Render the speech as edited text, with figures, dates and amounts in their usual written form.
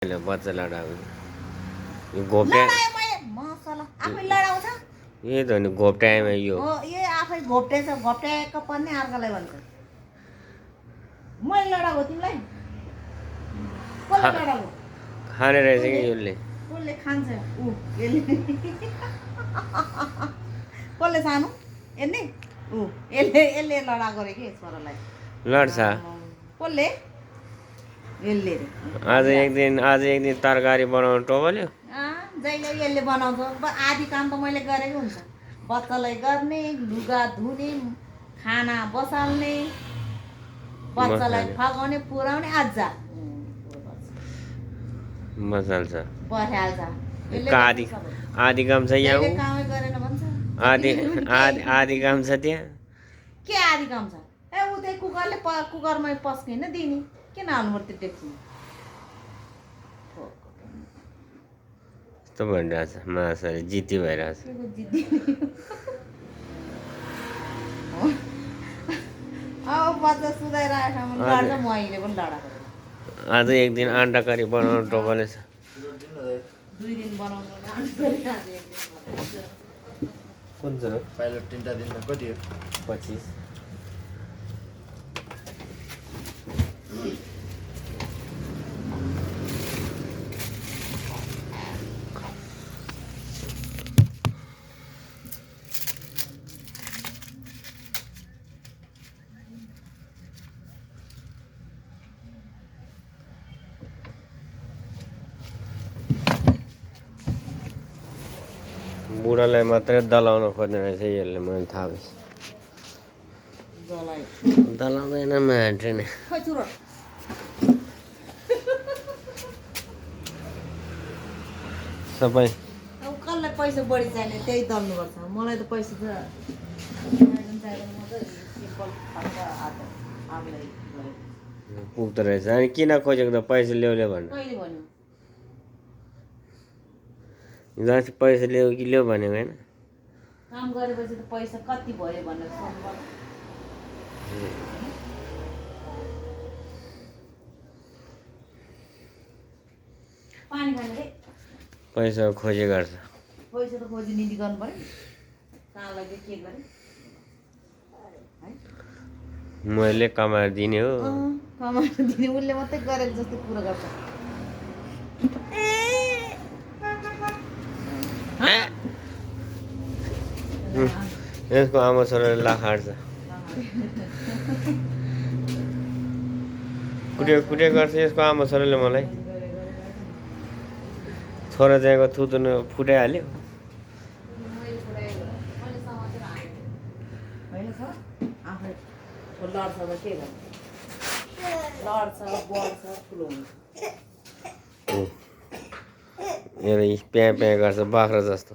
बच्चा लडाएको घोप्ट्या लडायो मैले मसला आफै लडाउँछ यही त हो नि घोप्ट्याएमा यो हो यो आफै घोप्टेछ घोप्ट्याएको पनि अर्कालाई भन्छ मैले लडाएको तिमीलाई कसले लडाएको खाने रहेछ कि यसले कसले खान्छ ऊ यसले कसले सानो यसले ऊ यसले लडाएको रे कि छोरालाई लड्छ कसले यसले रे आज एक दिन तरकारी बनाउनु टोबल्यो जहिले यसले बनाउँछ आधी काम त मैले गरेकै हुन्छ बच्चालाई गर्ने लुगा धुने खाना बसाल्ने बच्चालाई फगाउने पुर्याउने आज मसाल्छ पर्याल्छ आधी काम छ यहाँ कामै गरेन भन्छ आधी काम छ त्यहाँ के आधी काम छ ए ऊ त्यही कुकरमै पस्किन दिने किन हाल्नु पर्यो त्यो डेक्चीमा यस्तो भनिरहेछ मासुले जित्ती भइरहेछ अब बच्चा सुधाइरहेको छ लड्छ म अहिले पनि लडाएको आज एक दिन अन्डा करी बनाउनु टोकले छ 2 दिन बनाउनु कुन छ पाइलट 3टा दिनमा कति हो 25 बुढालाई मात्रै दलाउन खोज्ने रहेछ यसले मैले थाहा भएछ दलाउँदैन मान्छे नै सबै अब कसलाई पैसा बढी चाहिने त्यही दल्नुपर्छ मलाई त पैसा त पुग्दो रहेछ अनि किन खोजेको त पैसा ल्याउले भन्नु कहिले भन्यो जति पैसा ल्याऊ कि ल्याऊ भनेको होइन काम गरेपछि त पैसा कति भयो भनेर सोध्नु पानी खाने रे पैसा खोजे गर्छ पैसा त खोजी निधि गर्नु पर्यो कहाँ लाग्यो के गरे मैले कमाएर दिने हो कमाएर दिने उसले मात्रै गरेको जस्तो कुरा गर्छ यसको आमा छोराले लाखाड्छ कुटे गर्छ यसको आमा छोराले मलाई छोरा जाएको थुतुन फुटाइहाल्यो लड्छ त के गर्छ लड्छ बढ्छ ठुलो हुन्छ प्या प्या गर्छ बाख्रा जस्तो